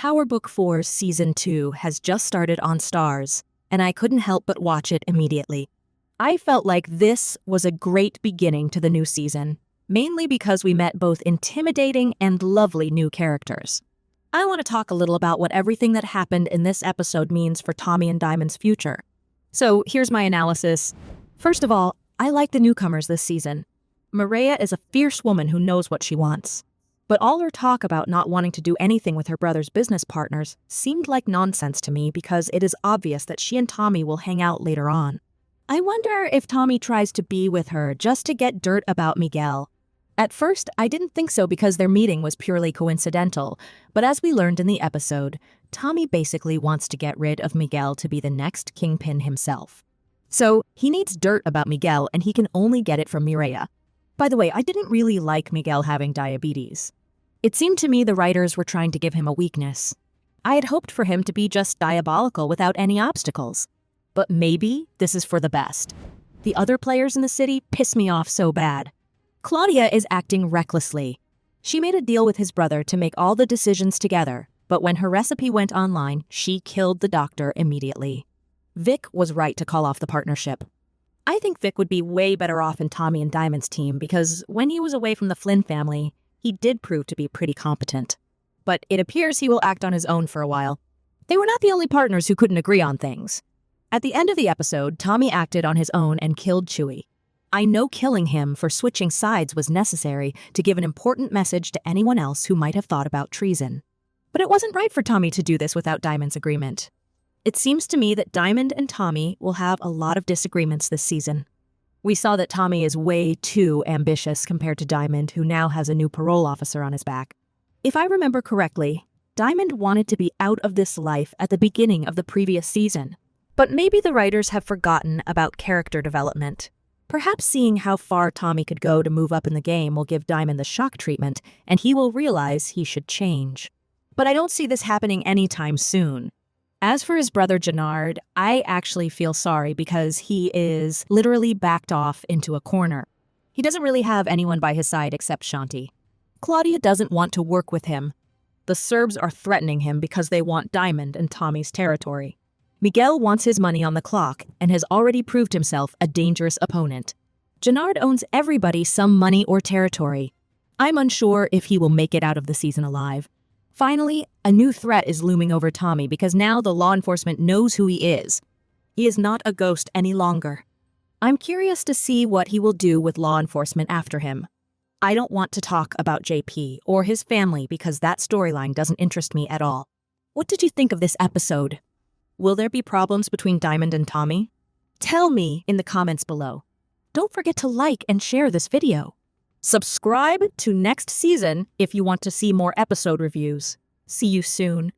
Power Book 4's Season 2 has just started on Stars, and I couldn't help but watch it immediately. I felt like this was a great beginning to the new season, mainly because we met both intimidating and lovely new characters. I want to talk a little about what everything that happened in this episode means for Tommy and Diamond's future. So here's my analysis. First of all, I like the newcomers this season. Mireia is a fierce woman who knows what she wants. But all her talk about not wanting to do anything with her brother's business partners seemed like nonsense to me because it is obvious that she and Tommy will hang out later on. I wonder if Tommy tries to be with her just to get dirt about Miguel. At first, I didn't think so because their meeting was purely coincidental, but as we learned in the episode, Tommy basically wants to get rid of Miguel to be the next kingpin himself. So, he needs dirt about Miguel and he can only get it from Mireia. By the way, I didn't really like Miguel having diabetes. It seemed to me the writers were trying to give him a weakness. I had hoped for him to be just diabolical without any obstacles. But maybe this is for the best. The other players in the city piss me off so bad. Claudia is acting recklessly. She made a deal with his brother to make all the decisions together, but when her recipe went online, she killed the doctor immediately. Vic was right to call off the partnership. I think Vic would be way better off in Tommy and Diamond's team because when he was away from the Flynn family, he did prove to be pretty competent. But it appears he will act on his own for a while. They were not the only partners who couldn't agree on things. At the end of the episode, Tommy acted on his own and killed Chewie. I know killing him for switching sides was necessary to give an important message to anyone else who might have thought about treason. But it wasn't right for Tommy to do this without Diamond's agreement. It seems to me that Diamond and Tommy will have a lot of disagreements this season. We saw that Tommy is way too ambitious compared to Diamond, who now has a new parole officer on his back. If I remember correctly, Diamond wanted to be out of this life at the beginning of the previous season. But maybe the writers have forgotten about character development. Perhaps seeing how far Tommy could go to move up in the game will give Diamond the shock treatment, and he will realize he should change. But I don't see this happening anytime soon. As for his brother Gennard, I actually feel sorry because he is literally backed off into a corner. He doesn't really have anyone by his side except Shanti. Claudia doesn't want to work with him. The Serbs are threatening him because they want Diamond and Tommy's territory. Miguel wants his money on the clock and has already proved himself a dangerous opponent. Gennard owns everybody some money or territory. I'm unsure if he will make it out of the season alive. Finally, a new threat is looming over Tommy because now the law enforcement knows who he is. He is not a ghost any longer. I'm curious to see what he will do with law enforcement after him. I don't want to talk about JP or his family because that storyline doesn't interest me at all. What did you think of this episode? Will there be problems between Diamond and Tommy? Tell me in the comments below. Don't forget to like and share this video. Subscribe to next season if you want to see more episode reviews. See you soon.